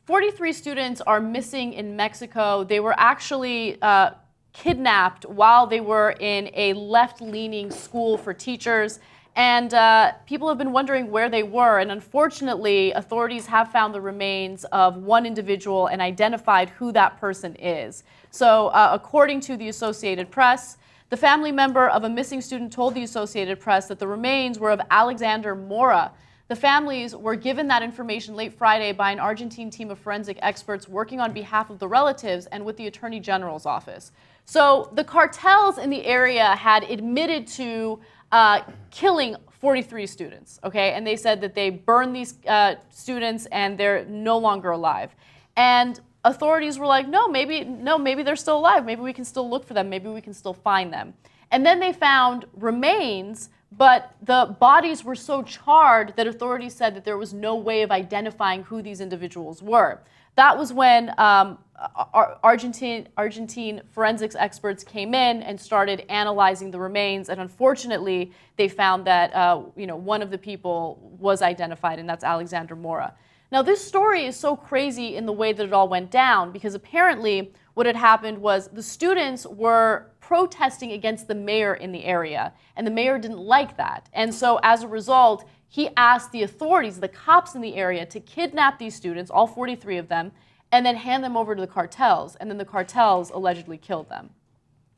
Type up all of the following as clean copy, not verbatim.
43 students are missing in Mexico. They were actually kidnapped while they were in a left-leaning school for teachers. And people have been wondering where they were. And unfortunately, authorities have found the remains of one individual and identified who that person is. So according to the Associated Press, the family member of a missing student told the Associated Press that the remains were of Alexander Mora. The families were given that information late Friday by an Argentine team of forensic experts working on behalf of the relatives and with the Attorney General's office. So the cartels in the area had admitted to killing 43 students, okay? And they said that they burned these students and they're no longer alive. And authorities were like, no, maybe they're still alive. Maybe we can still look for them. Maybe we can still find them. And then they found remains, but the bodies were so charred that authorities said that there was no way of identifying who these individuals were. That was when Argentine forensics experts came in and started analyzing the remains, and unfortunately, they found that one of the people was identified, and that's Alexander Mora. Now, this story is so crazy in the way that it all went down, because apparently what had happened was the students were protesting against the mayor in the area, and the mayor didn't like that. And so as a result, he asked the authorities, the cops in the area, to kidnap these students, all 43 of them, and then hand them over to the cartels. And then the cartels allegedly killed them.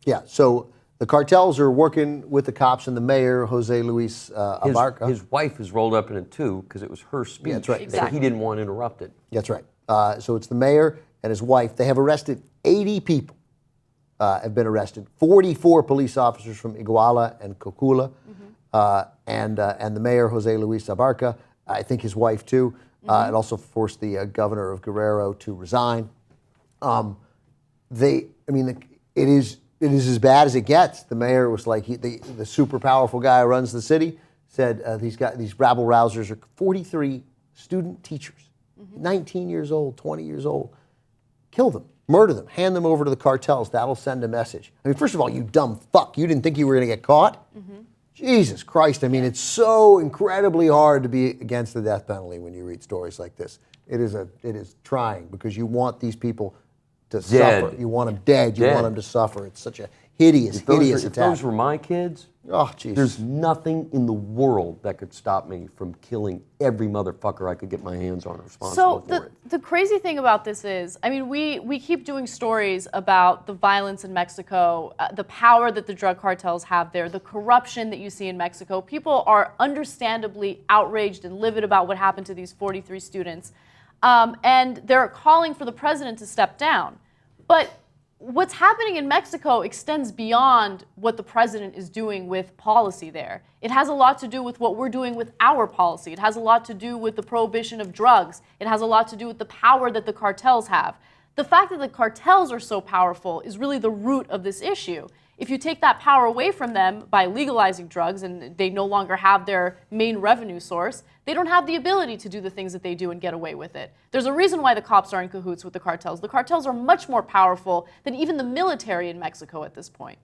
Yeah, so the cartels are working with the cops and the mayor, Jose Luis Abarca. His wife is rolled up in it too, because it was her speech. Yeah, that's right. Exactly. That he didn't want interrupted. That's right. So it's the mayor and his wife. They have arrested 80 people. Have been arrested. 44 police officers from Iguala and Cocula, and the mayor, Jose Luis Abarca, I think his wife too. It also forced the governor of Guerrero to resign. It is as bad as it gets. The mayor was like, the super powerful guy who runs the city, said these rabble rousers are 43 student teachers, 19 years old, 20 years old. Kill them. Murder them, hand them over to the cartels. That'll send a message. I mean, first of all, you dumb fuck, you didn't think you were going to get caught? Jesus Christ, I mean, it's so incredibly hard to be against the death penalty when you read stories like this. It is trying, because you want these people to suffer. You want them dead. You want them to suffer. It's such a hideous attack. If those were my kids, oh, Jesus. There's nothing in the world that could stop me from killing every motherfucker I could get my hands on responsible for it. So the crazy thing about this is, I mean, we keep doing stories about the violence in Mexico, the power that the drug cartels have there, the corruption that you see in Mexico. People are understandably outraged and livid about what happened to these 43 students. And they're calling for the president to step down. But what's happening in Mexico extends beyond what the president is doing with policy there. It has a lot to do with what we're doing with our policy. It has a lot to do with the prohibition of drugs. It has a lot to do with the power that the cartels have. The fact that the cartels are so powerful is really the root of this issue. If you take that power away from them by legalizing drugs and they no longer have their main revenue source, they don't have the ability to do the things that they do and get away with it. There's a reason why the cops are in cahoots with the cartels. The cartels are much more powerful than even the military in Mexico at this point.